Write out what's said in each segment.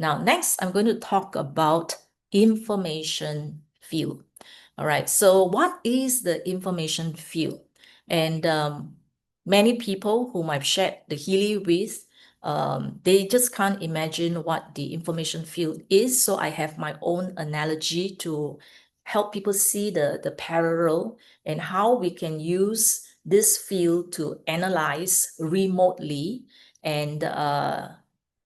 Now, next, I'm going to talk about information field. All right, so what is the information field? And many people whom I've shared the Healy with, they just can't imagine what the information field is. So I have my own analogy to help people see the parallel and how we can use this field to analyze remotely and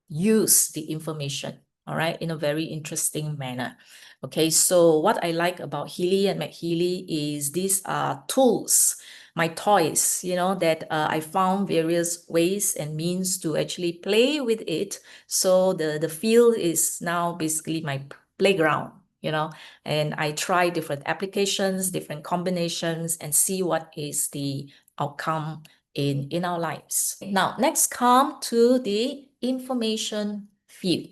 use the information, all right, in a very interesting manner. Okay, so what I like about Healy and MAGHEALY is these are tools, my toys, that I found various ways and means to actually play with it. So the field is now basically my playground, and I try different applications, different combinations, and see what is the outcome in our lives. Now, next come to the information field.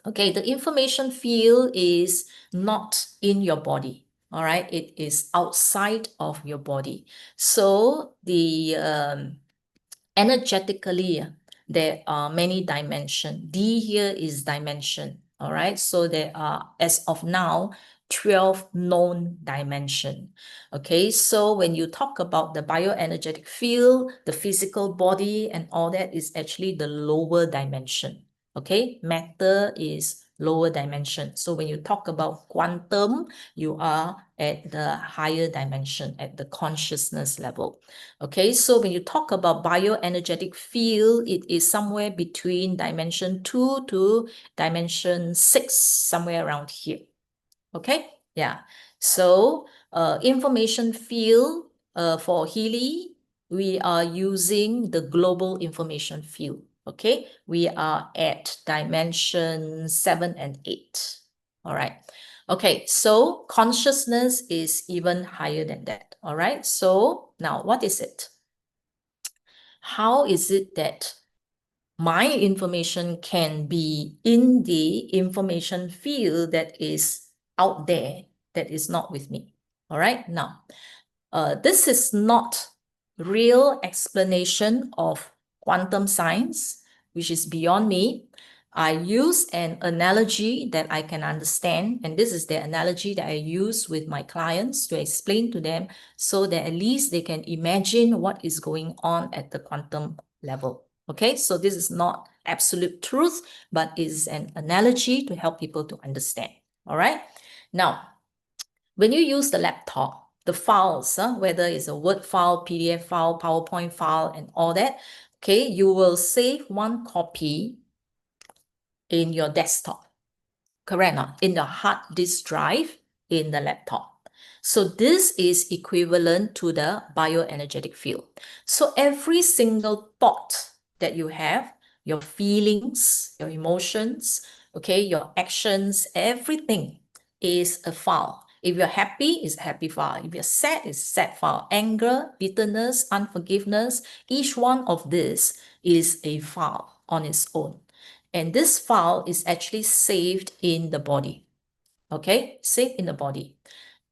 Okay, the information field is not in your body. All right, it is outside of your body. So the energetically, there are many dimensions. D here is dimension. All right, so there are, as of now, 12 known dimension. Okay, so when you talk about the bioenergetic field, the physical body and all that is actually the lower dimension. Okay, matter is lower dimension. So when you talk about quantum, you are at the higher dimension, at the consciousness level. Okay, so when you talk about bioenergetic field, it is somewhere between dimension 2 to dimension 6, somewhere around here. Okay, yeah. So information field for Healy, we are using the global information field. Okay, we are at dimension 7 and 8. All right. Okay, so consciousness is even higher than that. All right, so now what is it? How is it that my information can be in the information field that is out there, that is not with me? All right, now, this is not real explanation of quantum science, which is beyond me. I use an analogy that I can understand, and this is the analogy that I use with my clients to explain to them so that at least they can imagine what is going on at the quantum level. Okay, so this is not absolute truth, but is an analogy to help people to understand. All right, now, when you use the laptop, the files, whether it's a Word file, PDF file, PowerPoint file, and all that, okay, you will save one copy in your desktop, correct or not? In the hard disk drive in the laptop. So this is equivalent to the bioenergetic field. So every single thought that you have, your feelings, your emotions, okay, your actions, everything is a file. If you're happy, it's a happy file. If you're sad, it's a sad file. Anger, bitterness, unforgiveness, each one of this is a file on its own. And this file is actually saved in the body. Okay, saved in the body.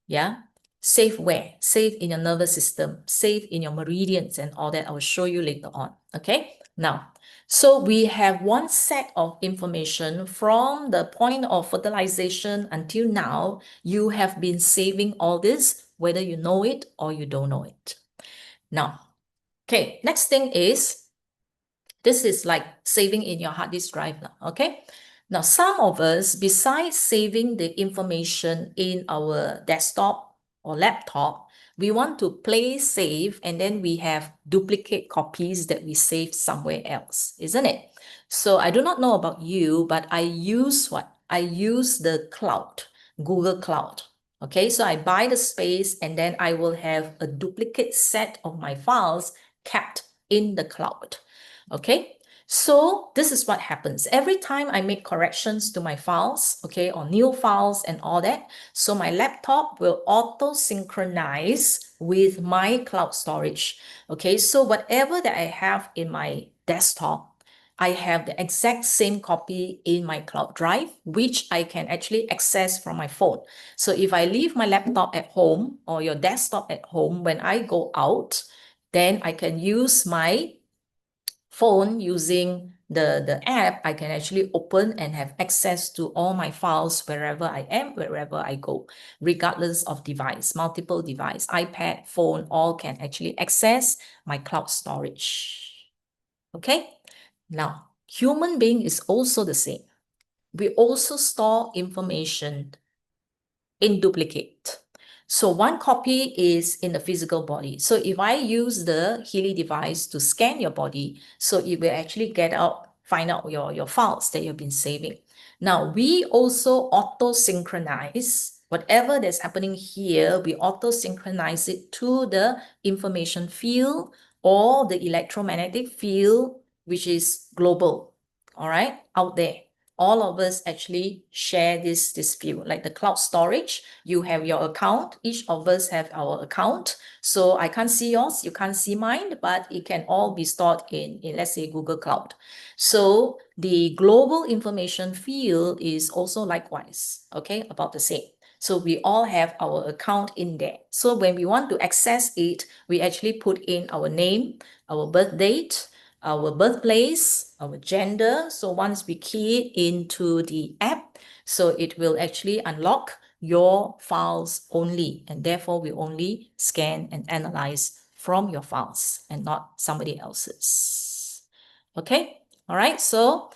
Yeah, saved where? Saved in your nervous system, saved in your meridians and all that. I will show you later on. Okay, now, so we have one set of information from the point of fertilization until now. You have been saving all this, whether you know it or you don't know it. Now, okay, next thing is, this is like saving in your hard disk drive now, okay? Now, some of us, besides saving the information in our desktop or laptop, we want to play safe, and then we have duplicate copies that we save somewhere else, isn't it? So I do not know about you, but I use what? I use the cloud, Google Cloud. Okay, so I buy the space and then I will have a duplicate set of my files kept in the cloud. Okay, so this is what happens. Every time I make corrections to my files, okay, or new files and all that, so my laptop will auto-synchronize with my cloud storage. Okay, so whatever that I have in my desktop, I have the exact same copy in my cloud drive, which I can actually access from my phone. So if I leave my laptop at home or your desktop at home, when I go out, then I can use my phone using the app, I can actually open and have access to all my files wherever I am, wherever I go, regardless of device, multiple device, iPad, phone, all can actually access my cloud storage. Okay, now human being is also the same. We also store information in duplicate. So one copy is in the physical body. So if I use the Healy device to scan your body, so it will actually find out your files that you've been saving. Now, we also auto-synchronize whatever that's happening here, we auto-synchronize it to the information field or the electromagnetic field, which is global, all right, out there. All of us actually share this field, like the cloud storage. You have your account. Each of us have our account. So I can't see yours, you can't see mine, but it can all be stored in let's say, Google Cloud. So the global information field is also likewise, okay, about the same. So we all have our account in there. So when we want to access it, we actually put in our name, our birth date, our birthplace, our gender. So once we key it into the app, so it will actually unlock your files only, and therefore we only scan and analyze from your files and not somebody else's. Okay, all right. So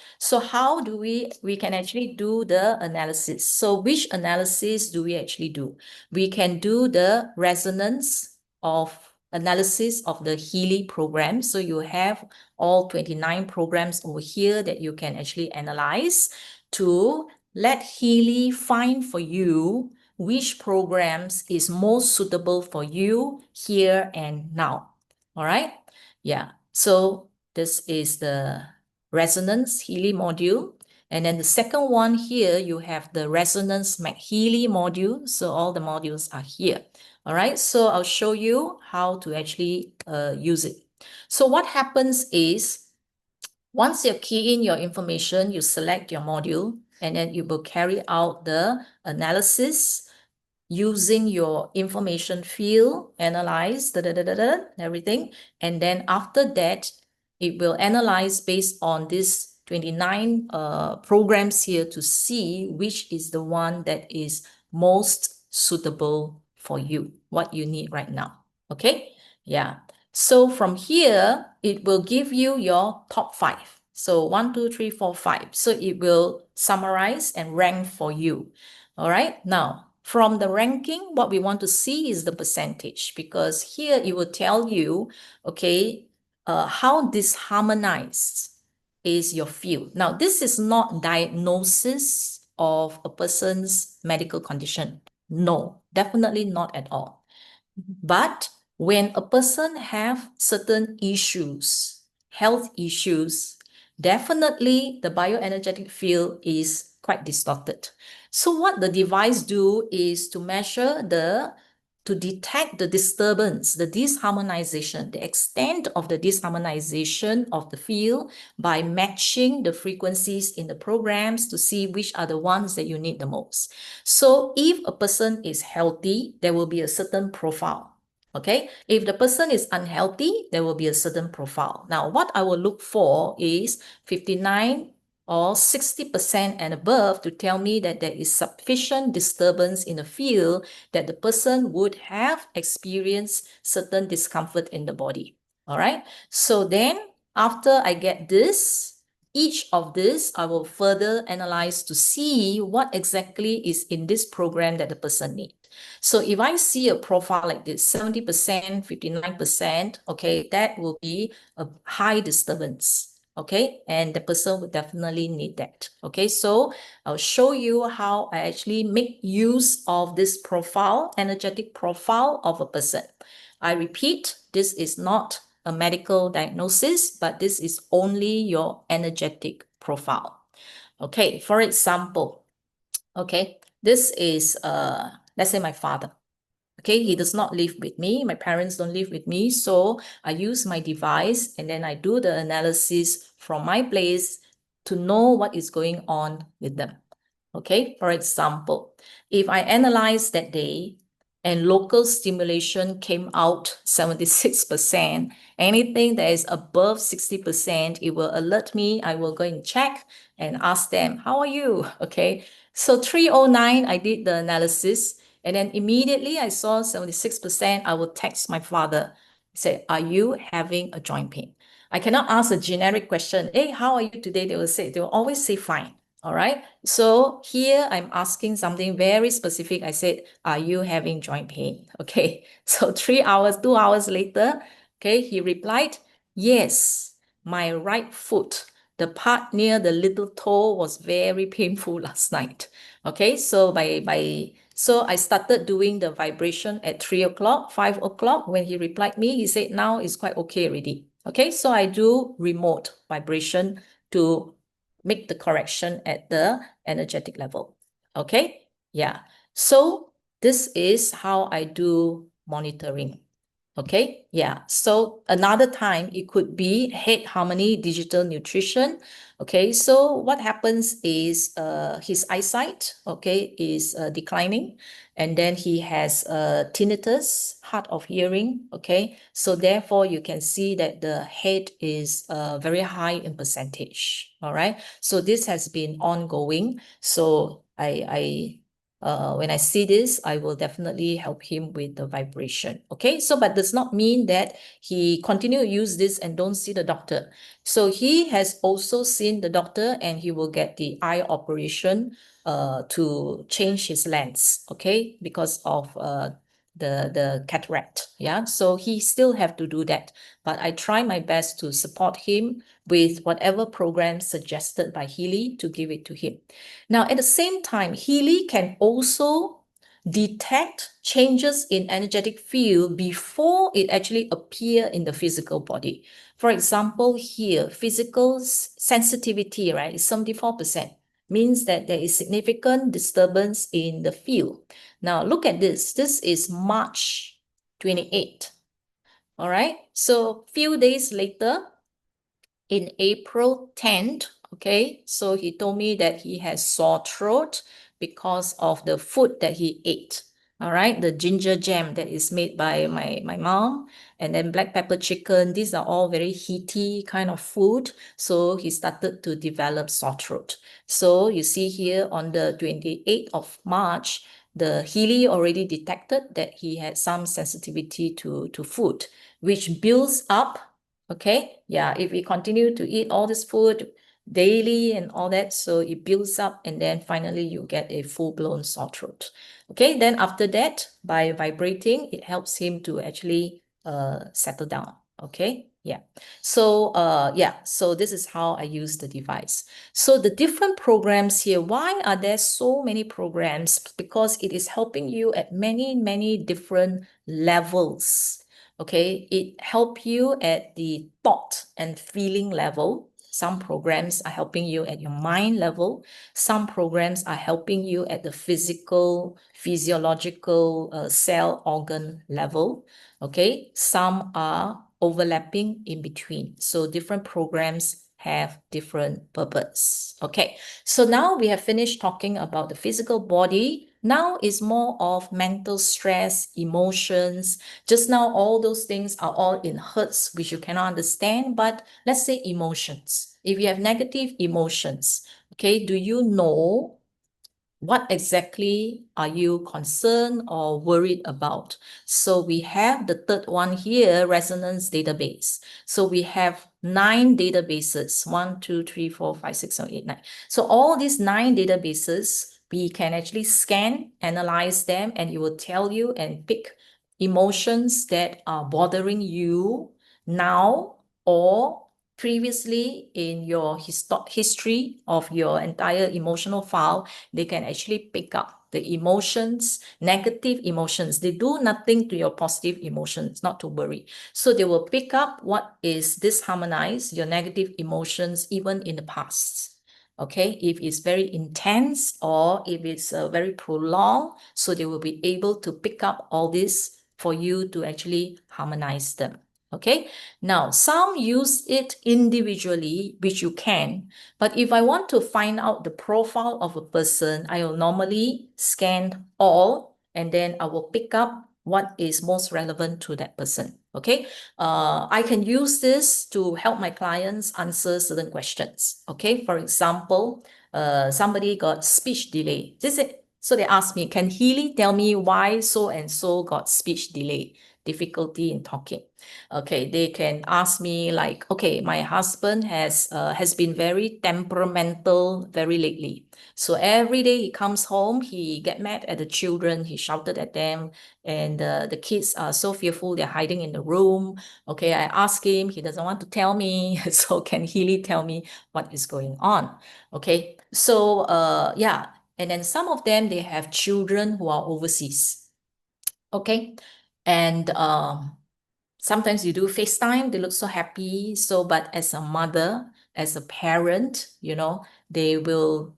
how do we can actually do the analysis? So which analysis do we actually do? We can do the resonance of analysis of the Healy program. So you have all 29 programs over here that you can actually analyze to let Healy find for you which programs is most suitable for you here and now. All right. Yeah. So this is the resonance Healy module. And then the second one here, you have the resonance MAGHEALY module. So all the modules are here. All right. So I'll show you how to actually use it. So what happens is, once you key in your information, you select your module, and then you will carry out the analysis using your information field, analyze, everything. And then after that, it will analyze based on this 29 programs here to see which is the one that is most suitable for you, what you need right now. Okay? Yeah. So from here, it will give you your top 5. So 1, 2, 3, 4, 5. So it will summarize and rank for you. All right. Now, from the ranking, what we want to see is the percentage, because here it will tell you, okay, how disharmonized is your field. Now, this is not diagnosis of a person's medical condition. No, definitely not at all. But when a person have certain issues, health issues, definitely the bioenergetic field is quite distorted. So what the device do is to measure to detect the disturbance, the disharmonization, the extent of the disharmonization of the field by matching the frequencies in the programs to see which are the ones that you need the most. So if a person is healthy, there will be a certain profile. Okay, if the person is unhealthy, there will be a certain profile. Now, what I will look for is 59 or 60% and above to tell me that there is sufficient disturbance in the field that the person would have experienced certain discomfort in the body. All right. So then after I get this, each of this, I will further analyze to see what exactly is in this program that the person needs. So if I see a profile like this, 70%, 59%, okay, that will be a high disturbance. Okay, and the person would definitely need that. Okay, so I'll show you how I actually make use of this profile, energetic profile of a person. I repeat, this is not a medical diagnosis, but this is only your energetic profile. Okay, for example, okay, this is, let's say my father. Okay, he does not live with me. My parents don't live with me. So I use my device and then I do the analysis from my place to know what is going on with them. Okay, for example, if I analyze that day, and local stimulation came out 76%. Anything that is above 60%, it will alert me. I will go and check and ask them, how are you? Okay. So 309, I did the analysis. And then immediately I saw 76%, I will text my father, say, are you having a joint pain? I cannot ask a generic question. Hey, how are you today? They will always say fine. All right. So here I'm asking something very specific. I said, are you having joint pain? Okay. So 3 hours, 2 hours later, okay, he replied, yes, my right foot, the part near the little toe was very painful last night. Okay. So so I started doing the vibration at 3 o'clock, 5 o'clock. When he replied me, he said, now it's quite okay already. Okay. So I do remote vibration to make the correction at the energetic level. Okay. Yeah. So this is how I do monitoring. Okay. Yeah. So another time it could be head harmony, digital nutrition. Okay. So what happens is his eyesight, okay, is declining. And then he has tinnitus, hard of hearing. Okay. So therefore you can see that the head is very high in percentage. All right. So this has been ongoing. So when I see this, I will definitely help him with the vibration. Okay, so but does not mean that he continue to use this and don't see the doctor. So he has also seen the doctor and he will get the eye operation to change his lens. Okay, because of the cataract. Yeah, so he still have to do that. But I try my best to support him with whatever program suggested by Healy to give it to him. Now, at the same time, Healy can also detect changes in energetic field before it actually appear in the physical body. For example, here, physical sensitivity, right, is 74%. Means that there is significant disturbance in the field. Now, look at this. This is March 28. All right. So, few days later, in April 10th, okay, so he told me that he has sore throat because of the food that he ate. All right, the ginger jam that is made by my mom, and then black pepper chicken. These are all very heaty kind of food. So he started to develop sore throat. So you see here on the 28th of March, the Healy already detected that he had some sensitivity to food, which builds up. Okay, yeah, if we continue to eat all this food daily and all that, so it builds up and then finally you get a full-blown sore throat. Okay, then after that, by vibrating, it helps him to actually settle down. Okay, yeah. So so this is how I use the device. So the different programs here, why are there so many programs? Because it is helping you at many different levels. Okay, it helps you at the thought and feeling level. Some programs are helping you at your mind level. Some programs are helping you at the physical, physiological cell organ level. Okay, some are overlapping in between. So different programs have different purpose. Okay, so now we have finished talking about the physical body. Now is more of mental stress, emotions. Just now, all those things are all in hertz, which you cannot understand, but let's say emotions. If you have negative emotions, okay, do you know what exactly are you concerned or worried about? So we have the third one here, resonance database. So we have 9 databases, 1, 2, 3, 4, 5, 6, 7, 8, 9. So all these 9 databases, we can actually scan, analyze them, and it will tell you and pick emotions that are bothering you now or previously in your history of your entire emotional file. They can actually pick up the emotions, negative emotions. They do nothing to your positive emotions, not to worry. So they will pick up what is disharmonized, your negative emotions, even in the past. Okay, if it's very intense or if it's very prolonged, so they will be able to pick up all this for you to actually harmonize them. Okay, now some use it individually, which you can, but if I want to find out the profile of a person, I will normally scan all and then I will pick up what is most relevant to that person. Okay, I can use this to help my clients answer certain questions. Okay, for example, somebody got speech delay. So they asked me, can Healy tell me why so and so got speech delay, difficulty in talking? Okay, they can ask me like, okay, my husband has been very temperamental very lately. So every day he comes home, he get mad at the children, he shouted at them, and the kids are so fearful, they're hiding in the room. Okay, I ask him, he doesn't want to tell me. So can Healy tell me what is going on? Okay, so yeah, and then some of them, they have children who are overseas. Okay, and sometimes you do FaceTime, they look so happy. So, but as a mother, as a parent, they will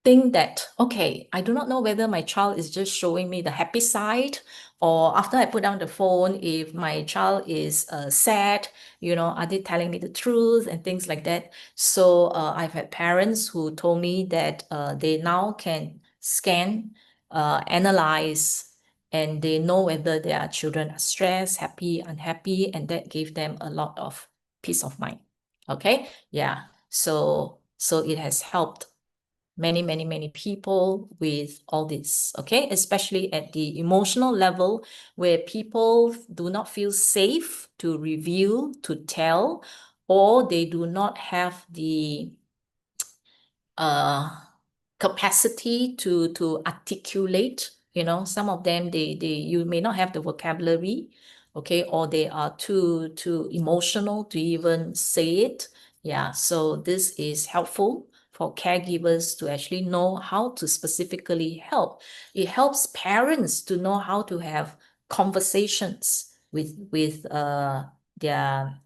think that, okay, I do not know whether my child is just showing me the happy side, or after I put down the phone, if my child is sad, are they telling me the truth and things like that. So I've had parents who told me that they now can scan, analyze, and they know whether their children are stressed, happy, unhappy, and that gave them a lot of peace of mind. Okay, yeah. So it has helped many people with all this, okay? Especially at the emotional level where people do not feel safe to reveal, to tell, or they do not have the uh, capacity to articulate. Some of them, you may not have the vocabulary, okay, or they are too emotional to even say it. Yeah, so this is helpful for caregivers to actually know how to specifically help. It helps parents to know how to have conversations with their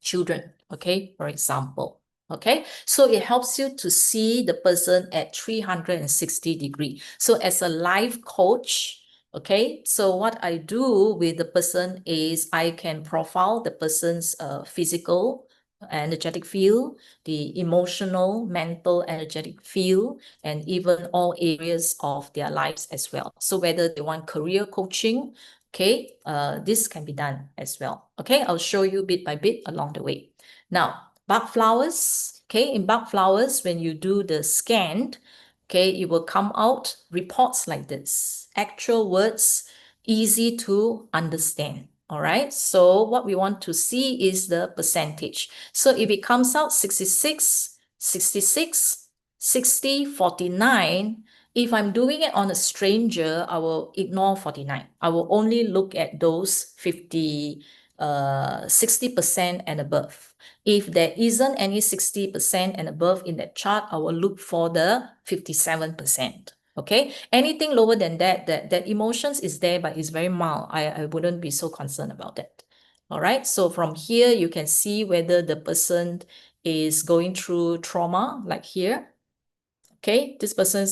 children, okay, for example. Okay, so it helps you to see the person at 360 degrees. So as a life coach, okay, so what I do with the person is I can profile the person's physical energetic field, the emotional, mental, energetic field, and even all areas of their lives as well. So whether they want career coaching, okay, this can be done as well. Okay, I'll show you bit by bit along the way. Now, bud flowers, okay, in bud flowers, when you do the scan, okay, it will come out reports like this, actual words, easy to understand. All right, so what we want to see is the percentage. So if it comes out 66, 66, 60, 49, if I'm doing it on a stranger, I will ignore 49. I will only look at those 60% and above. If there isn't any 60% and above in that chart, I will look for the 57%. Okay, anything lower than that emotions is there, but it's very mild. I wouldn't be so concerned about that. All right, so from here, you can see whether the person is going through trauma, like here. Okay, this person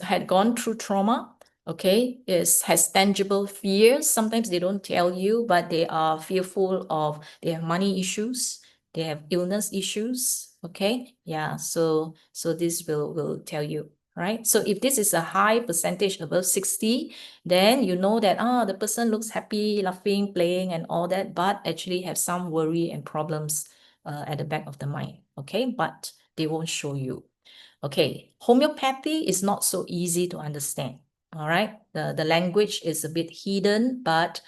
had gone through trauma. Okay, has tangible fears. Sometimes they don't tell you, but they are fearful of, they have money issues, they have illness issues. Okay, yeah, so this will tell you, right? So if this is a high percentage above 60, then you know that the person looks happy, laughing, playing, and all that, but actually have some worry and problems at the back of the mind. Okay, but they won't show you. Okay, homeopathy is not so easy to understand. All right, the language is a bit hidden, but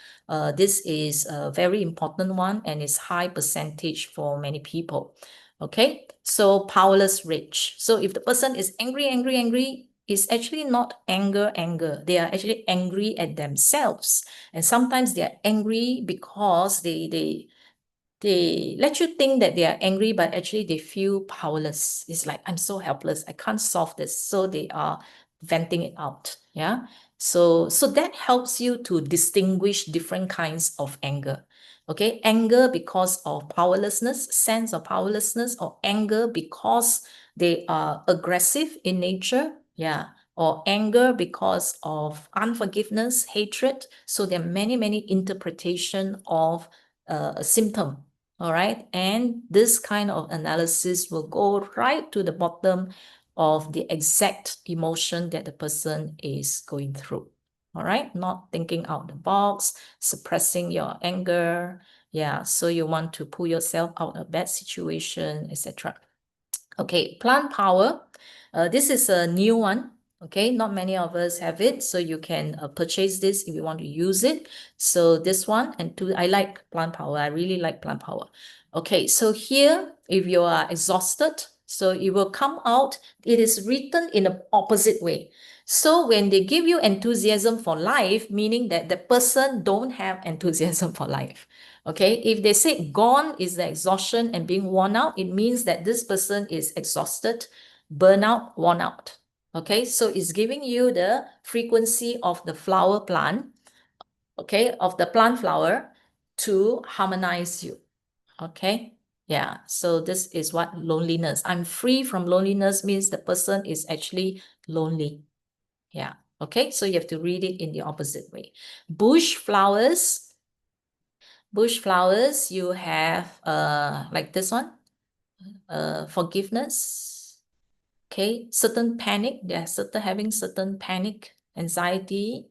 this is a very important one and is high percentage for many people. Okay, so powerless rage. So if the person is angry, it's actually not anger. They are actually angry at themselves. And sometimes they are angry because they let you think that they are angry, but actually they feel powerless. It's like, I'm so helpless, I can't solve this. So they are venting it out. Yeah. So that helps you to distinguish different kinds of anger. Okay, anger because of powerlessness, sense of powerlessness, or anger because they are aggressive in nature. Yeah. Or anger because of unforgiveness, hatred. So there are many interpretation of a symptom. All right, and this kind of analysis will go right to the bottom of the exact emotion that the person is going through. All right, not thinking out the box, suppressing your anger. Yeah, so you want to pull yourself out of that situation, etc. Okay, plant power. This is a new one. Okay, not many of us have it, so you can purchase this if you want to use it. So this one and two, I like plant power. I really like plant power. Okay, so here, if you are exhausted, so it will come out. It is written in the opposite way. So when they give you enthusiasm for life, meaning that the person don't have enthusiasm for life. Okay, if they say gone is the exhaustion and being worn out, it means that this person is exhausted, burnout, worn out. Okay, so it's giving you the frequency of the flower plant, okay, of the plant flower to harmonize you. Okay, yeah, so this is what loneliness. I'm free from loneliness means the person is actually lonely. Yeah, okay, so you have to read it in the opposite way. Bush flowers. Bush flowers, you have like this one, forgiveness. Okay, certain panic. They are having certain panic, anxiety.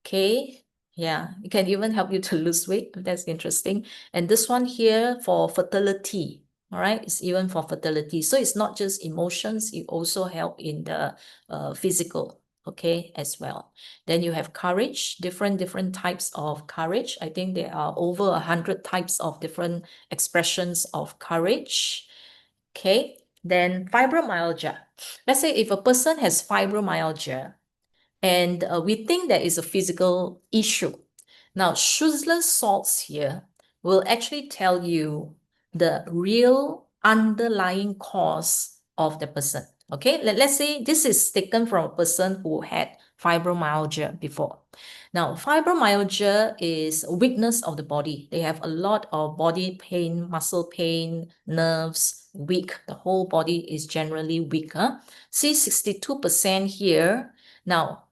Okay, yeah, it can even help you to lose weight. That's interesting. And this one here for fertility. All right, it's even for fertility. So it's not just emotions, it also help in the physical, okay, as well. Then you have courage, different types of courage. I think there are over 100 types of different expressions of courage. Okay, then fibromyalgia. Let's say if a person has fibromyalgia, and we think that is a physical issue. Now, Schussler's salts here will actually tell you the real underlying cause of the person. Okay, let's say this is taken from a person who had fibromyalgia before. Now, fibromyalgia is a weakness of the body. They have a lot of body pain, muscle pain, nerves, weak. The whole body is generally weaker. See 62% here. Now,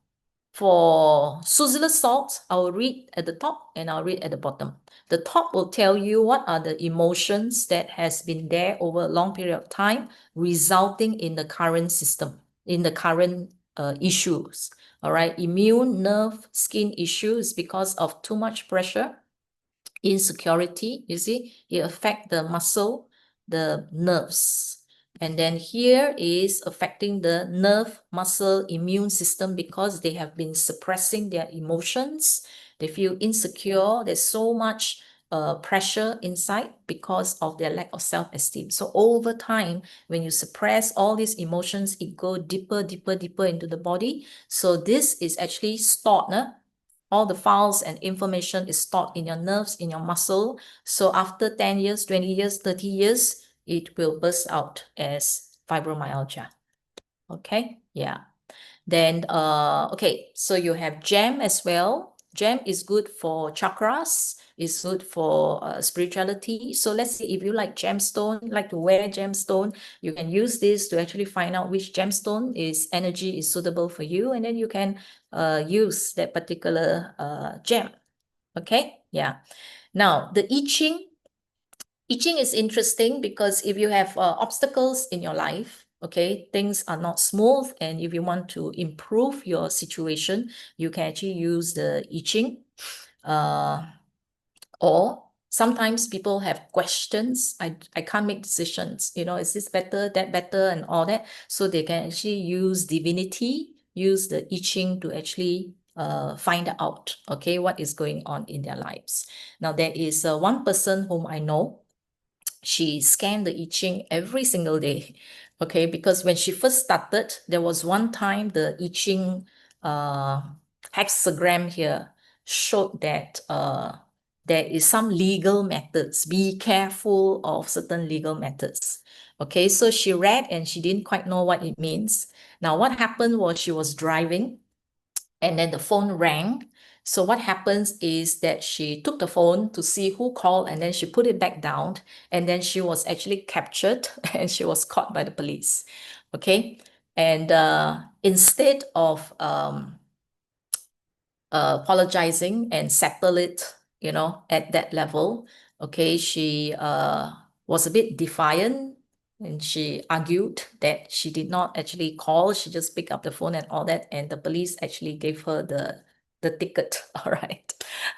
for Suzilla salt, I'll read at the top and I'll read at the bottom. The top will tell you what are the emotions that has been there over a long period of time, resulting in the current system, in the current issues. All right, immune, nerve, skin issues because of too much pressure, insecurity, you see, it affects the muscle, the nerves. And then here is affecting the nerve, muscle, immune system because they have been suppressing their emotions. They feel insecure. There's so much pressure inside because of their lack of self-esteem. So over time, when you suppress all these emotions, it go deeper into the body. So this is actually stored, all the files and information is stored in your nerves, in your muscle. So after 10 years, 20 years, 30 years, it will burst out as fibromyalgia. Okay, yeah. Then, okay, so you have gem as well. Gem is good for chakras, is good for spirituality. So let's say if you like gemstone, like to wear gemstone, you can use this to actually find out which gemstone is energy is suitable for you, and then you can use that particular gem. Okay, yeah. Now the itching. Itching is interesting because if you have obstacles in your life, okay, things are not smooth, and if you want to improve your situation, you can actually use the itching. Or sometimes people have questions. I can't make decisions. You know, is this better, that better, and all that. So they can actually use divinity, use the itching to actually find out, okay, what is going on in their lives. Now, there is one person whom I know. She scanned the itching every single day. Okay, because when she first started, there was one time the itching hexagram here showed that there is some legal methods. Be careful of certain legal methods. Okay, so she read and she didn't quite know what it means. Now, what happened was she was driving and then the phone rang. So what happens is that she took the phone to see who called and then she put it back down, and then she was actually captured and she was caught by the police. Okay. And instead of apologizing and settle it, you know, at that level, okay, she was a bit defiant, and she argued that she did not actually call, she just picked up the phone and all that, and the police actually gave her the ticket, all right.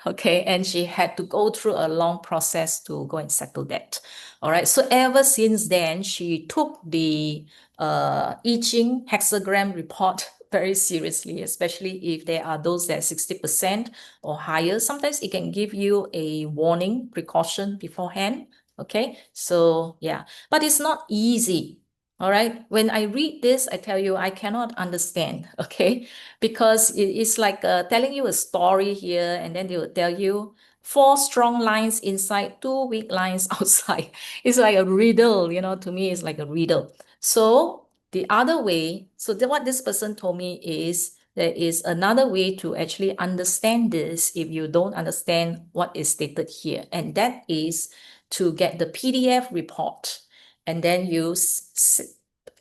Okay, and she had to go through a long process to go and settle that. All right, so ever since then, she took the I Ching hexagram report very seriously, especially if there are those that are 60% or higher. Sometimes it can give you a warning precaution beforehand. Okay, so yeah, but it's not easy. All right, when I read this, I tell you I cannot understand. Okay, because it's like telling you a story here, and then they will tell you 4 strong lines inside, 2 weak lines outside. It's like a riddle, you know, to me, it's like a riddle. So the other way, so what this person told me is there is another way to actually understand this if you don't understand what is stated here, and that is to get the PDF report, and then you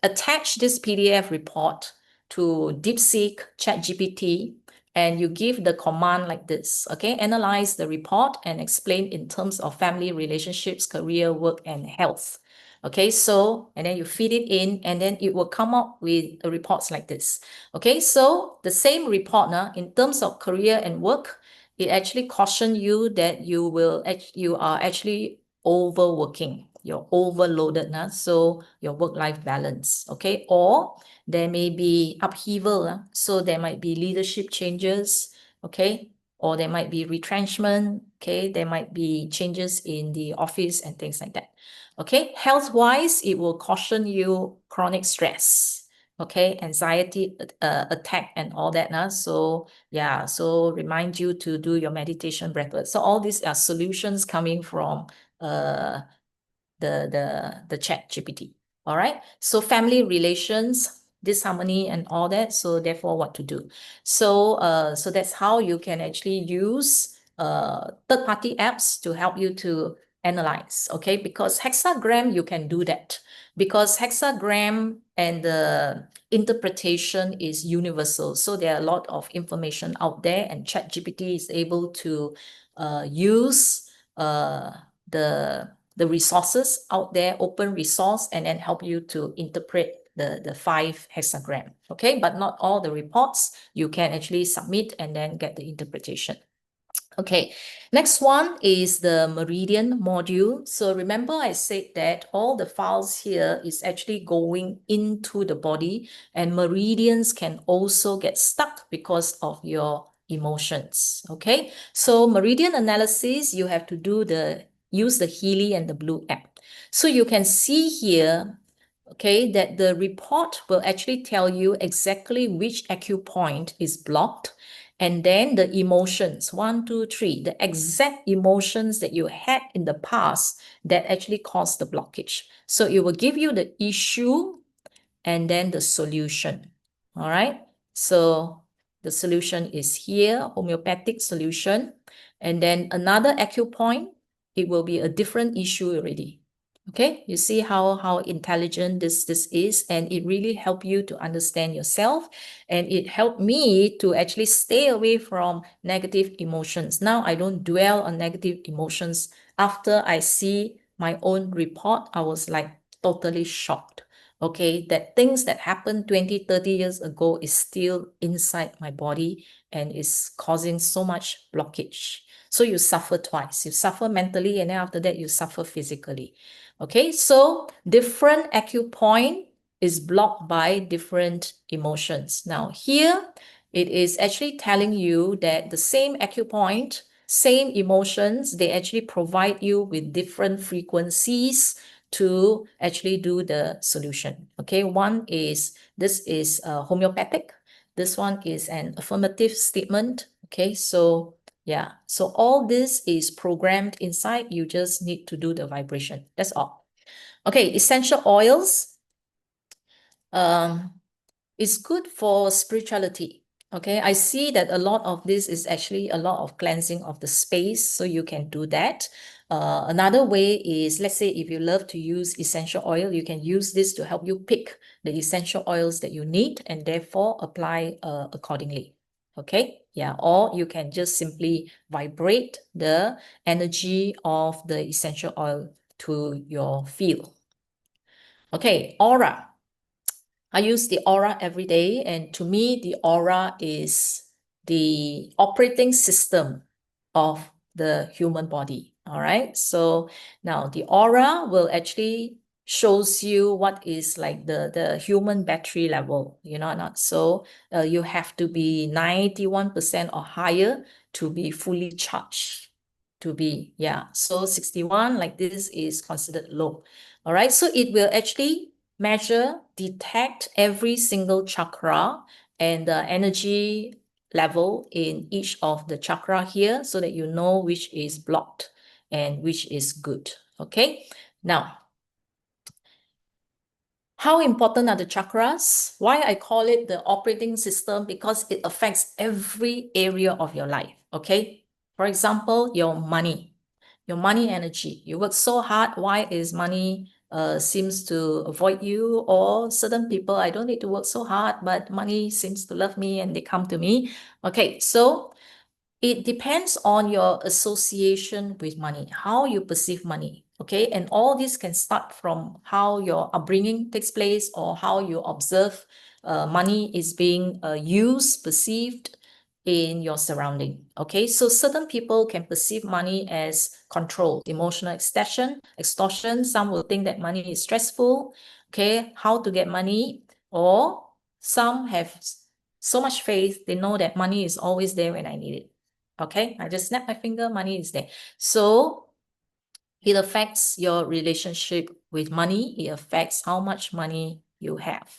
attach this PDF report to DeepSeek, ChatGPT, and you give the command like this, okay? Analyze the report and explain in terms of family, relationships, career, work, and health. Okay, so, and then you feed it in, and then it will come up with reports like this. Okay, so the same report now, in terms of career and work, it actually caution you that you are actually overworking. You're overloaded now, so your work-life balance, okay? Or there may be upheaval, so there might be leadership changes, okay? Or there might be retrenchment, okay? There might be changes in the office and things like that. Okay, health-wise, it will caution you chronic stress, okay, anxiety attack and all that. So yeah, so remind you to do your meditation breathwork. So all these are solutions coming from the chat GPT. All right, so family relations, disharmony and all that, so therefore what to do. So so that's how you can actually use third-party apps to help you to analyze. Okay, because hexagram you can do that, because hexagram and the interpretation is universal, so there are a lot of information out there, and ChatGPT is able to use the resources out there, open resource, and then help you to interpret the 5 hexagram. Okay, but not all the reports you can actually submit and then get the interpretation. Okay, next one is the Meridian module. So remember I said that all the files here is actually going into the body, and meridians can also get stuck because of your emotions. Okay, so meridian analysis, you have to use the Healy and the Blue app. So you can see here, okay, that the report will actually tell you exactly which acupoint is blocked, and then the emotions, 1, 2, 3, the exact emotions that you had in the past that actually caused the blockage. So it will give you the issue and then the solution. All right. So the solution is here, homeopathic solution. And then another acupoint, it will be a different issue already. Okay, you see how intelligent this is, and it really helped you to understand yourself, and it helped me to actually stay away from negative emotions. Now I don't dwell on negative emotions. After I see my own report, I was like totally shocked. Okay, that things that happened 20, 30 years ago is still inside my body and is causing so much blockage. So you suffer twice. You suffer mentally, and then after that you suffer physically. Okay, so different acupoint is blocked by different emotions. Now here, it is actually telling you that the same acupoint, same emotions, they actually provide you with different frequencies to actually do the solution. Okay, this is homeopathic. This one is an affirmative statement. Okay, so yeah, so all this is programmed inside. You just need to do the vibration. That's all. Okay, essential oils. It's good for spirituality. Okay, I see that a lot of this is actually a lot of cleansing of the space, so you can do that. Another way is, let's say if you love to use essential oil, you can use this to help you pick the essential oils that you need and therefore apply accordingly. Okay, yeah, or you can just simply vibrate the energy of the essential oil to your field. Okay, aura. I use the aura every day, and to me, the aura is the operating system of the human body. All right. So now the aura will actually shows you what is like the human battery level, you know, not so you have to be 91% or higher to be fully charged. To be, yeah. So 61 like this is considered low. All right. So it will actually measure, detect every single chakra and the energy level in each of the chakra here so that you know which is blocked and which is good. Okay. Now, how important are the chakras? Why I call it the operating system? Because it affects every area of your life. Okay. For example, your money energy. You work so hard. Why is money seems to avoid you? Or certain people, I don't need to work so hard, but money seems to love me and they come to me. Okay, so it depends on your association with money, how you perceive money. Okay, and all this can start from how your upbringing takes place or how you observe money is being used, perceived in your surrounding. Okay, so certain people can perceive money as control, emotional extortion. Some will think that money is stressful. Okay, how to get money, or some have so much faith, they know that money is always there when I need it. Okay, I just snap my finger, money is there. So it affects your relationship with money. It affects how much money you have.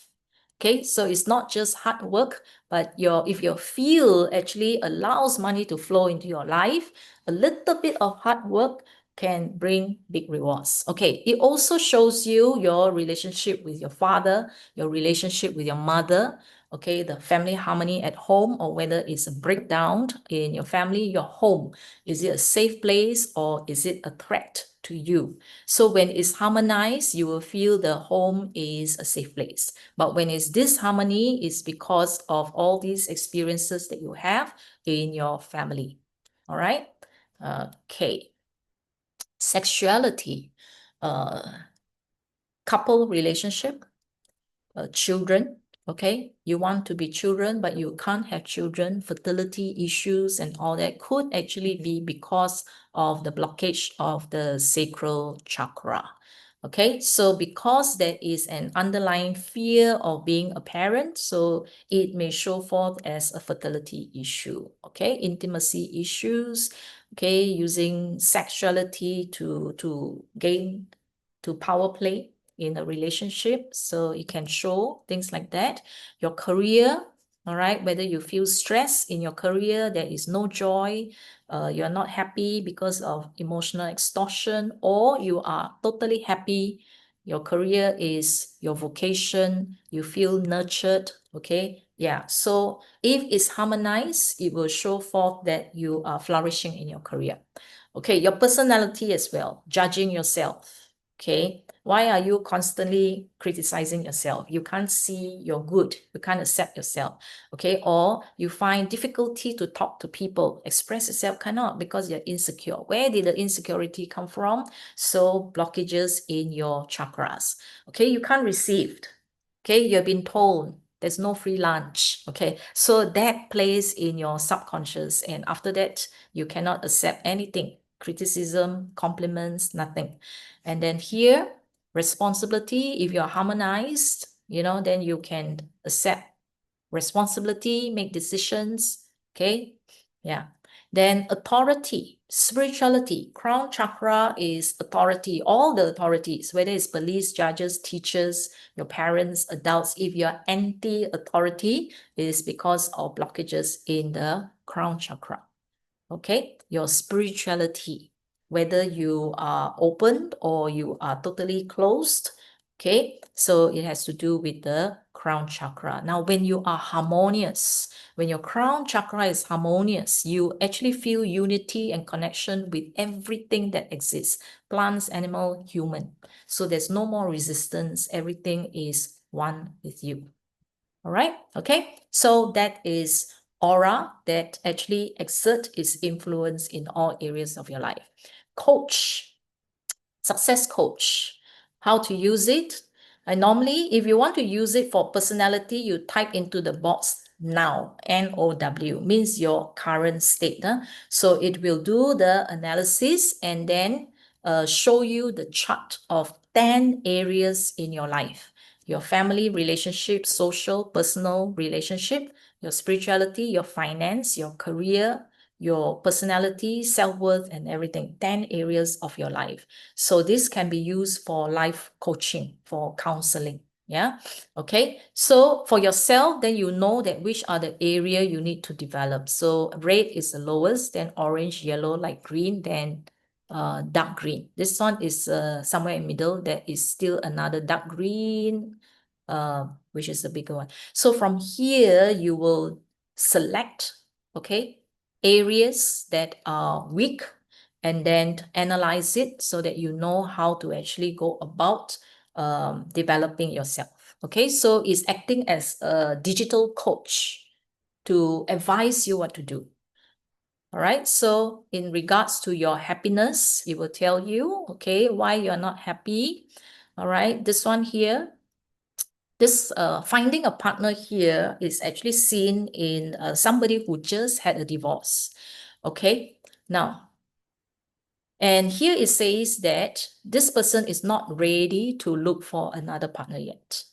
Okay, so it's not just hard work, but if your field actually allows money to flow into your life, a little bit of hard work can bring big rewards. Okay, it also shows you your relationship with your father, your relationship with your mother, okay, the family harmony at home, or whether it's a breakdown in your family, your home. Is it a safe place or is it a threat to you? So when it's harmonized, you will feel the home is a safe place. But when it's disharmony, it's because of all these experiences that you have in your family. All right. Okay. Sexuality, couple relationship, children. Okay, you want to be children, but you can't have children. Fertility issues and all that could actually be because of the blockage of the sacral chakra. Okay, so because there is an underlying fear of being a parent, so it may show forth as a fertility issue. Okay, intimacy issues. Okay, using sexuality to gain, to power play in a relationship. So it can show things like that. Your career, all right, whether you feel stress in your career, there is no joy, you're not happy because of emotional extortion, or you are totally happy. Your career is your vocation, you feel nurtured. Okay, yeah. So if it's harmonized, it will show forth that you are flourishing in your career. Okay, your personality as well, judging yourself. Okay, why are you constantly criticizing yourself? You can't see your good. You can't accept yourself. Okay, or you find difficulty to talk to people, express yourself, cannot because you're insecure. Where did the insecurity come from? So blockages in your chakras. Okay, you can't receive. Okay, you've been told there's no free lunch. Okay, so that plays in your subconscious, and after that, you cannot accept anything, criticism, compliments, nothing. And then here, responsibility, if you're harmonized, you know, then you can accept responsibility, make decisions. Okay, yeah. Then authority, spirituality, crown chakra is authority, all the authorities, whether it's police, judges, teachers, your parents, adults. If you're anti-authority, it is because of blockages in the crown chakra. Okay, your spirituality, whether you are open or you are totally closed. Okay, so it has to do with the crown chakra. Now, when you are harmonious, when your crown chakra is harmonious, you actually feel unity and connection with everything that exists, plants, animal, human. So there's no more resistance. Everything is one with you. All right, okay, so that is aura that actually exert its influence in all areas of your life. Coach, success coach, how to use it. And normally, if you want to use it for personality, you type into the box now, NOW, means your current state. So it will do the analysis and then show you the chart of 10 areas in your life. Your family, relationship, social, personal relationship, your spirituality, your finance, your career, your personality, self-worth, and everything. 10 areas of your life. So this can be used for life coaching, for counseling. Yeah. Okay. So for yourself, then you know that which are the area you need to develop. So red is the lowest, then orange, yellow, light green, then dark green. This one is somewhere in middle. There is still another dark green, which is the bigger one. So from here, you will select, okay, areas that are weak and then analyze it so that you know how to actually go about developing yourself. Okay, so it's acting as a digital coach to advise you what to do. All right, so in regards to your happiness, it will tell you, okay, why you're not happy. All right, this one here, this finding a partner here is actually seen in somebody who just had a divorce. Okay, now, and here it says that this person is not ready to look for another partner yet.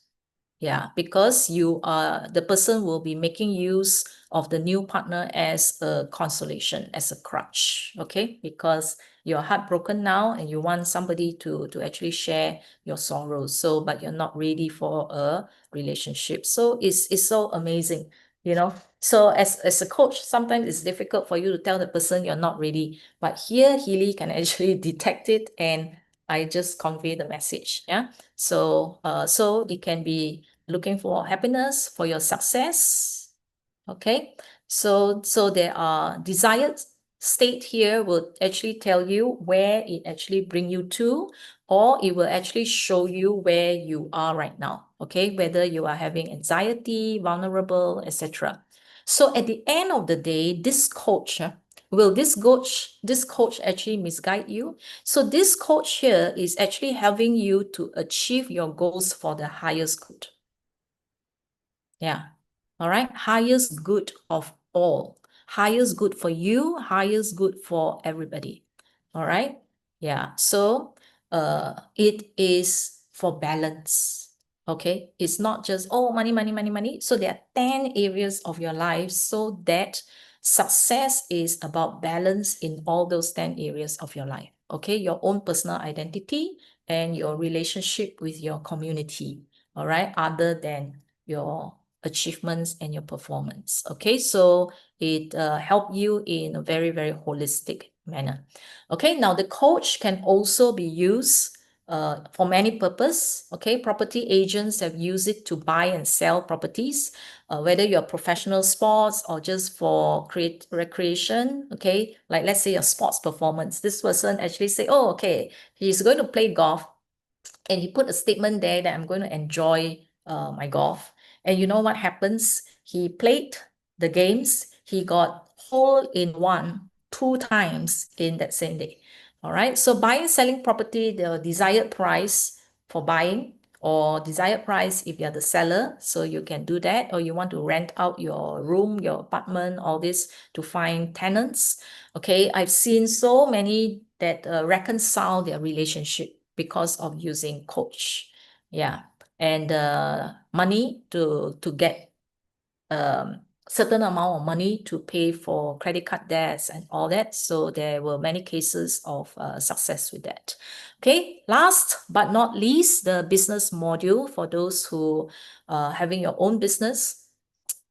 Yeah, because the person will be making use of the new partner as a consolation, as a crutch, okay? Because you're heartbroken now and you want somebody to actually share your sorrows. So, but you're not ready for a relationship. So it's so amazing, you know? So as a coach, sometimes it's difficult for you to tell the person you're not ready. But here, Healy can actually detect it and I just convey the message. Yeah. So so it can be looking for happiness, for your success. Okay. So there are desired state here will actually tell you where it actually bring you to, or it will actually show you where you are right now. Okay. Whether you are having anxiety, vulnerable, etc. So at the end of the day, this coach, will this coach actually misguide you? So this coach here is actually helping you to achieve your goals for the highest good. Yeah. All right. Highest good of all. Highest good for you, highest good for everybody. All right. Yeah. So it is for balance. Okay. It's not just, oh, money, money, money, money. So there are 10 areas of your life so that success is about balance in all those 10 areas of your life. Okay. Your own personal identity and your relationship with your community. All right. Other than your achievements and your performance. Okay, so it help you in a very, very holistic manner. Okay, now the coach can also be used for many purpose. Okay, property agents have used it to buy and sell properties, whether you're professional sports or just for recreation. Okay, like let's say a sports performance. This person actually say, oh, okay, he's going to play golf, and he put a statement there that I'm going to enjoy my golf. And you know what happens? He played the games. He got hole in one 2 times in that same day. All right. So buying, selling property, the desired price for buying or desired price if you're the seller. So you can do that, or you want to rent out your room, your apartment, all this to find tenants. Okay. I've seen so many that reconcile their relationship because of using coach. Yeah. And money to get certain amount of money to pay for credit card debts and all that. So there were many cases of success with that. Okay, last but not least, the business module for those who are having your own business,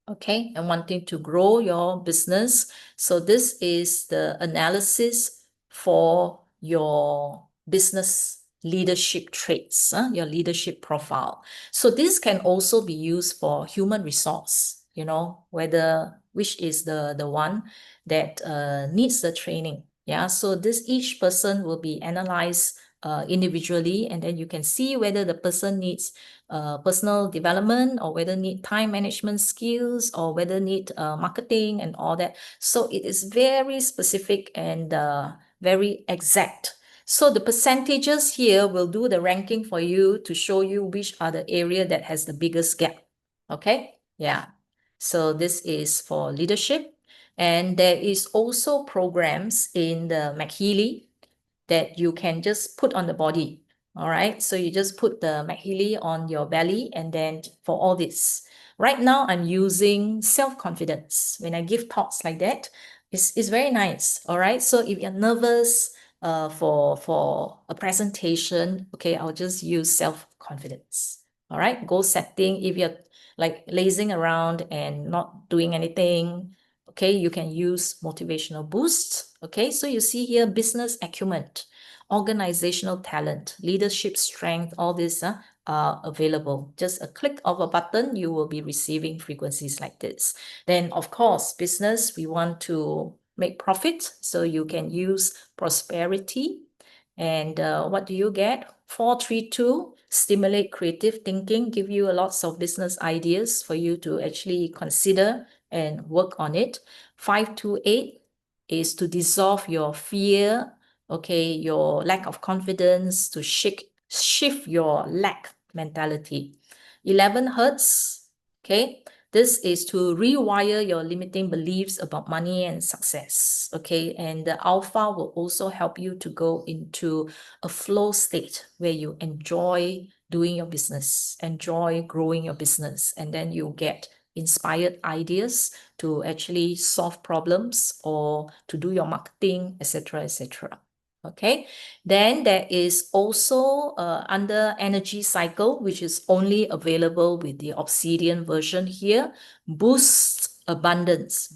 okay, and wanting to grow your business. So this is the analysis for your business leadership traits, your leadership profile. So this can also be used for human resource, whether which is the one that needs the training. Yeah, so this each person will be analyzed individually, and then you can see whether the person needs personal development, or whether need time management skills, or whether need marketing and all that. So it is very specific and very exact So the percentages here will do the ranking for you to show you which are the area that has the biggest gap. Okay, yeah. So this is for leadership. And there is also programs in the MAGHEALY that you can just put on the body. All right, so you just put the MAGHEALY on your belly, and then for all this. Right now, I'm using self-confidence. When I give talks like that, it's very nice. All right, so if you're nervous for a presentation, okay, I'll just use self-confidence. All right, goal setting. If you're like lazing around and not doing anything, okay, you can use motivational boosts. Okay, so you see here business acumen, organizational talent, leadership strength, all these are available. Just a click of a button, you will be receiving frequencies like this. Then, of course, business, we want to make profit, so you can use prosperity. And what do you get? 432, stimulate creative thinking, give you a lots of business ideas for you to actually consider and work on it. 528 is to dissolve your fear, okay, your lack of confidence, to shift your lack mentality. 11 hertz, okay, this is to rewire your limiting beliefs about money and success, okay, and the alpha will also help you to go into a flow state where you enjoy doing your business, enjoy growing your business, and then you get inspired ideas to actually solve problems or to do your marketing, etc., etc. Okay, then there is also under energy cycle, which is only available with the Obsidian version here. Boost abundance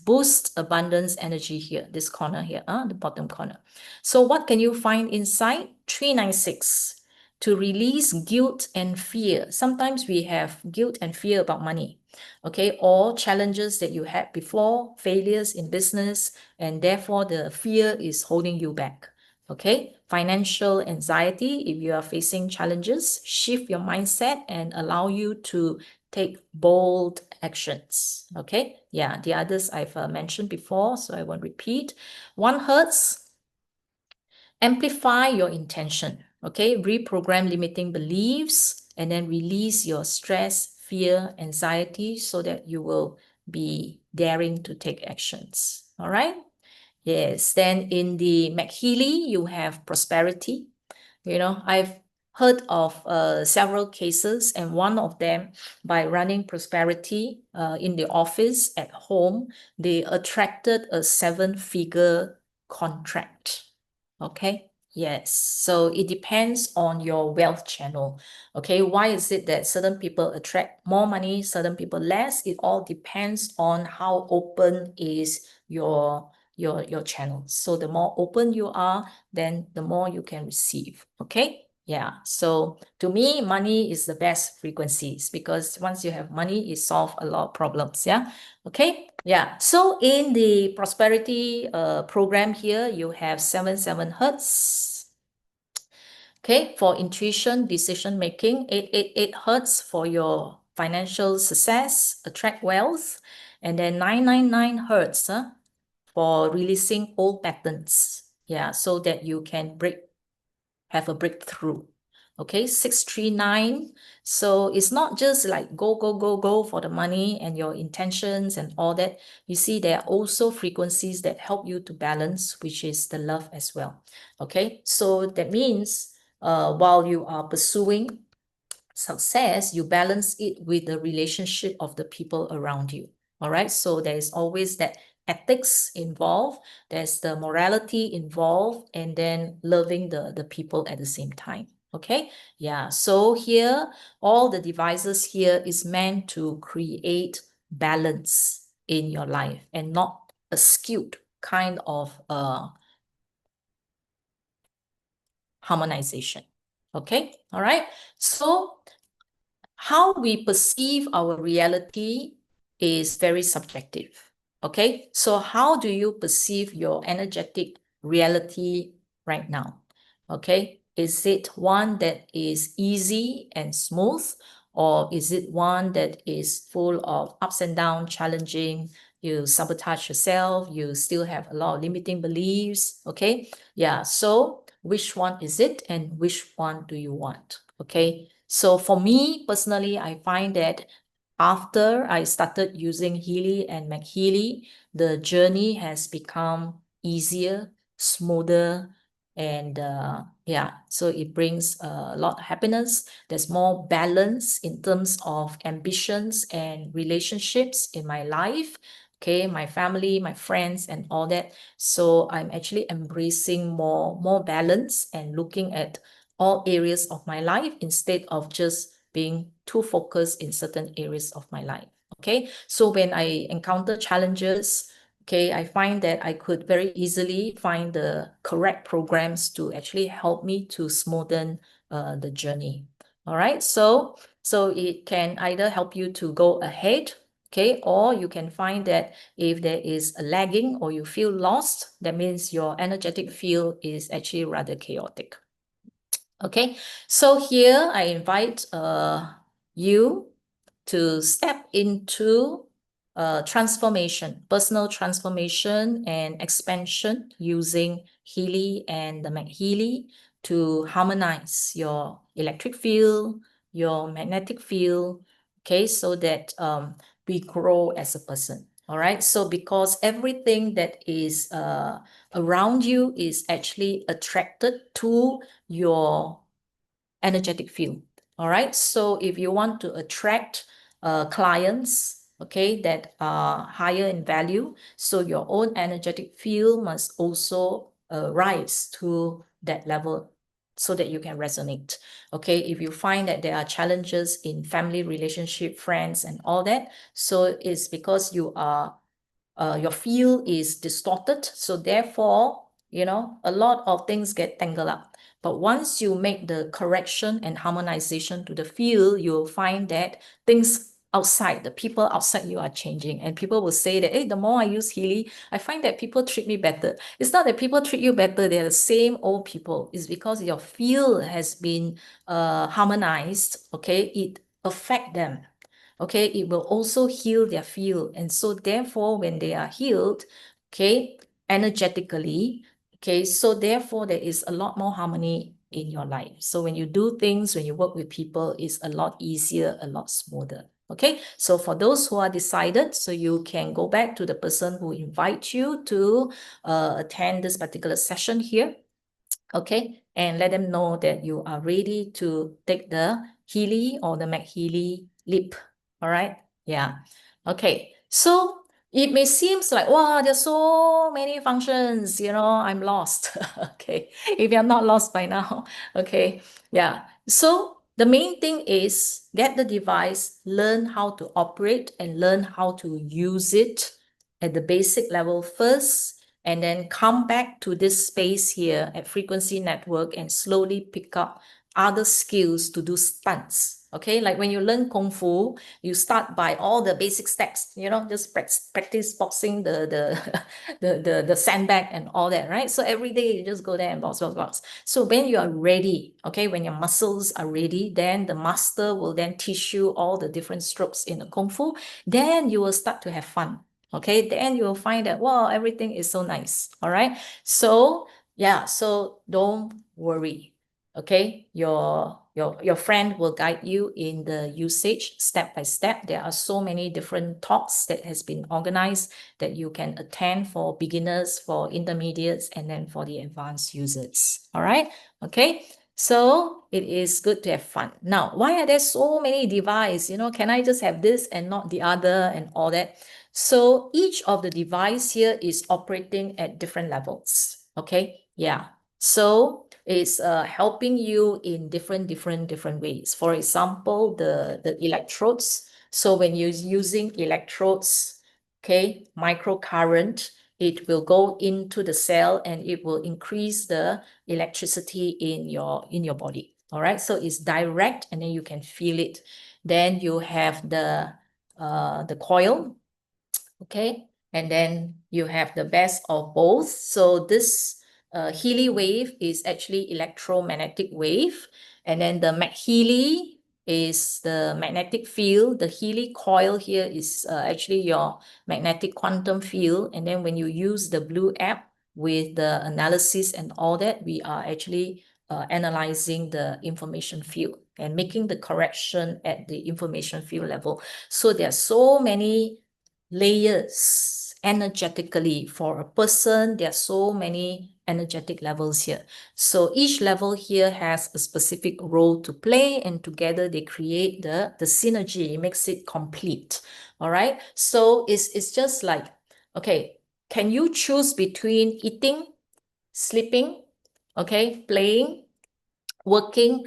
energy here, this corner here, the bottom corner. So what can you find inside? 396, to release guilt and fear. Sometimes we have guilt and fear about money, okay, or challenges that you had before, failures in business, and therefore the fear is holding you back. Okay, financial anxiety, if you are facing challenges, shift your mindset and allow you to take bold actions. Okay, yeah, the others I've mentioned before, so I won't repeat. 1 hertz, amplify your intention. Okay, reprogram limiting beliefs and then release your stress, fear, anxiety so that you will be daring to take actions. All right. Yes, then in the MAGHEALY, you have prosperity. You know, I've heard of several cases, and one of them, by running prosperity in the office, at home, they attracted a 7-figure contract. Okay. Yes, so it depends on your wealth channel. Okay, why is it that certain people attract more money, certain people less? It all depends on how open is your channel. So the more open you are, then the more you can receive. Okay, yeah, so to me, money is the best frequencies, because once you have money, it solves a lot of problems. Yeah, okay, yeah. So in the prosperity program here, you have 77 hertz. Okay, for intuition, decision making, 888 hertz for your financial success, attract wealth, and then 999 hertz for releasing old patterns. Yeah, so that you can have a breakthrough. Okay, 639. So it's not just like go for the money and your intentions and all that. You see, there are also frequencies that help you to balance, which is the love as well. Okay, so that means while you are pursuing success, you balance it with the relationship of the people around you. All right, so there is always that ethics involved, there's the morality involved, and then loving the people at the same time. Okay, yeah, so here all the devices here is meant to create balance in your life and not a skewed kind of harmonization. Okay, all right, so how we perceive our reality is very subjective. Okay, so how do you perceive your energetic reality right now? Okay, is it one that is easy and smooth, or is it one that is full of ups and downs, challenging? You sabotage yourself, you still have a lot of limiting beliefs. Okay, yeah, so which one is it and which one do you want. Okay, so for me personally, I find that after I started using Healy and MAGHEALY, the journey has become easier, smoother, and yeah, so it brings a lot of happiness. There's more balance in terms of ambitions and relationships in my life. Okay, my family, my friends, and all that. So I'm actually embracing more balance and looking at all areas of my life instead of just being too focused in certain areas of my life. Okay, so when I encounter challenges, okay, I find that I could very easily find the correct programs to actually help me to smoothen the journey. All right, so it can either help you to go ahead, okay, or you can find that if there is a lagging or you feel lost, that means your energetic field is actually rather chaotic. Okay, so here I invite you to step into transformation, personal transformation and expansion using Healy and the MAGHEALY to harmonize your electric field, your magnetic field, okay, so that we grow as a person. All right, so because everything that is around you is actually attracted to your energetic field. All right, so if you want to attract clients, okay, that are higher in value, so your own energetic field must also rise to that level so that you can resonate. Okay, if you find that there are challenges in family relationship, friends, and all that, so it's because you are your field is distorted. So therefore, a lot of things get tangled up. But once you make the correction and harmonization to the field, you'll find that things outside, the people outside you are changing. And people will say that, hey, the more I use Healy, I find that people treat me better. It's not that people treat you better, they're the same old people. It's because your field has been harmonized, okay? It affects them. Okay, it will also heal their field. And so therefore, when they are healed, okay, energetically, okay, so therefore there is a lot more harmony in your life. So when you do things, when you work with people, it's a lot easier, a lot smoother. Okay, so for those who are decided, so you can go back to the person who invite you to attend this particular session here. Okay, and let them know that you are ready to take the Healy or the MAGHEALY leap. All right, yeah. Okay, so it may seem like, wow, there's so many functions, I'm lost. Okay, if you're not lost by now. Okay, yeah. So the main thing is get the device, learn how to operate and learn how to use it at the basic level first, and then come back to this space here at Frequency Network and slowly pick up other skills to do stunts. Okay, like when you learn Kung Fu, you start by all the basic steps, just practice boxing the sandbag and all that, right? So every day you just go there and box. So when you are ready, okay, when your muscles are ready, then the master will then teach you all the different strokes in the Kung Fu. Then you will start to have fun. Okay, then you'll find that, wow, everything is so nice. All right, so yeah, so don't worry. Okay, your friend will guide you in the usage step by step. There are so many different talks that has been organized that you can attend for beginners, for intermediates, and then for the advanced users. All right, okay. So it is good to have fun. Now, why are there so many devices? Can I just have this and not the other and all that? So each of the device here is operating at different levels. Okay, yeah. So it's helping you in different ways. For example, the electrodes. So when you're using electrodes, okay, microcurrent, it will go into the cell and it will increase the electricity in your body. All right, so it's direct and then you can feel it. Then you have the coil, okay, and then you have the best of both. So this Healy wave is actually electromagnetic wave, and then the MAGHEALY is the magnetic field. The Healy coil here is actually your magnetic quantum field. And then when you use the blue app, with the analysis and all that, we are actually analyzing the information field and making the correction at the information field level. So there are so many layers energetically for a person. There are so many energetic levels here. So each level here has a specific role to play, and together they create the synergy. It makes it complete. All right. So it's just like, okay, can you choose between eating, sleeping, okay, playing, working?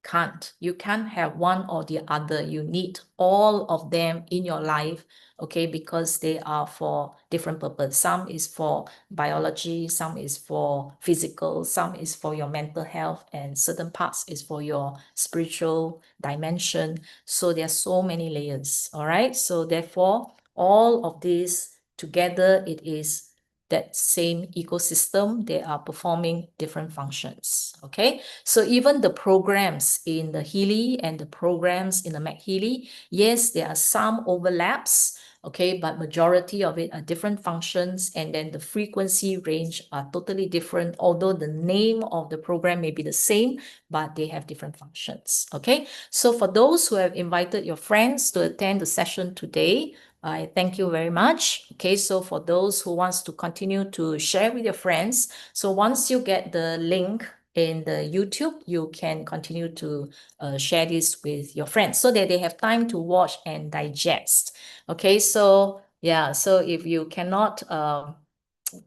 Can't. You can't have one or the other. You need all of them in your life, okay, because they are for different purpose. Some is for biology, some is for physical, some is for your mental health, and certain parts is for your spiritual dimension. So there are so many layers, all right? So therefore, all of this together, it is that same ecosystem. They are performing different functions, okay? So even the programs in the Healy and the programs in the MAGHEALY, yes, there are some overlaps, okay, but majority of it are different functions, and then the frequency range are totally different, although the name of the program may be the same, but they have different functions, okay? So for those who have invited your friends to attend the session today, I thank you very much. Okay, so for those who wants to continue to share with your friends, so once you get the link in the YouTube, you can continue to share this with your friends so that they have time to watch and digest. Okay, so yeah, so if you cannot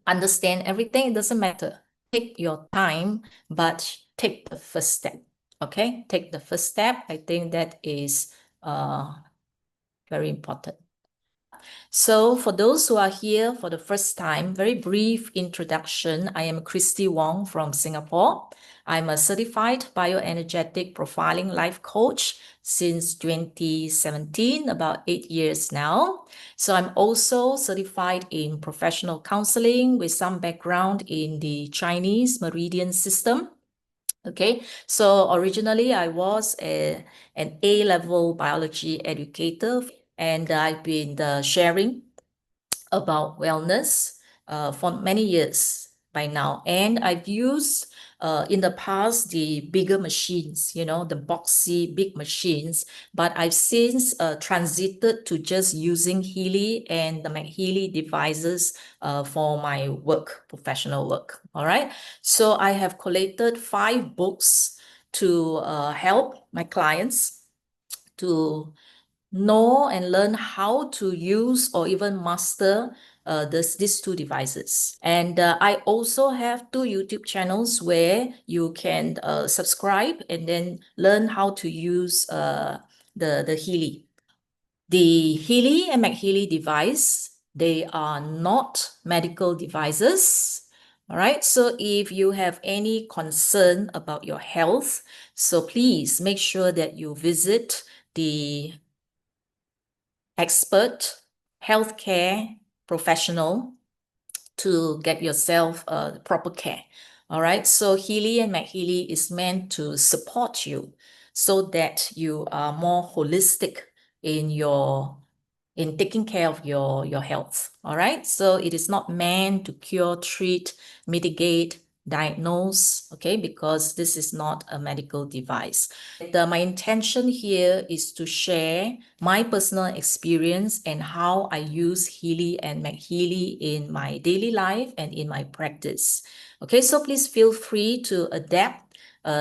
understand everything, it doesn't matter. Take your time, but take the first step. Okay, take the first step. I think that is very important. So for those who are here for the first time, very brief introduction. I am Christi Wong from Singapore. I'm a certified bioenergetic profiling life coach since 2017, about 8 years now. So I'm also certified in professional counseling with some background in the Chinese meridian system. Okay, so originally I was an A-level biology educator, and I've been sharing about wellness for many years by now. And I've used in the past the bigger machines, you know, the boxy big machines, but I've since transited to just using Healy and the MAGHEALY devices for my work, professional work. All right. So I have collated 5 books to help my clients to know and learn how to use or even master these 2 devices. And I also have 2 YouTube channels where you can subscribe and then learn how to use the Healy. The Healy and MAGHEALY device, they are not medical devices. All right, so if you have any concern about your health, so please make sure that you visit the expert healthcare professional to get yourself proper care. All right, so Healy and MAGHEALY is meant to support you so that you are more holistic in taking care of your health. All right, so it is not meant to cure, treat, mitigate, diagnose, okay, because this is not a medical device. My intention here is to share my personal experience and how I use Healy and MAGHEALY in my daily life and in my practice. Okay, so please feel free to adapt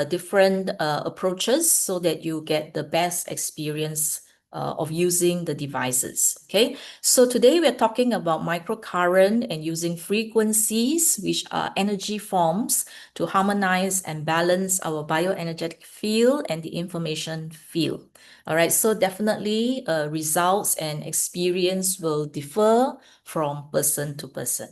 different approaches so that you get the best experience of using the devices. Okay, so today we're talking about microcurrent and using frequencies, which are energy forms, to harmonize and balance our bioenergetic field and the information field. All right, so definitely results and experience will differ from person to person.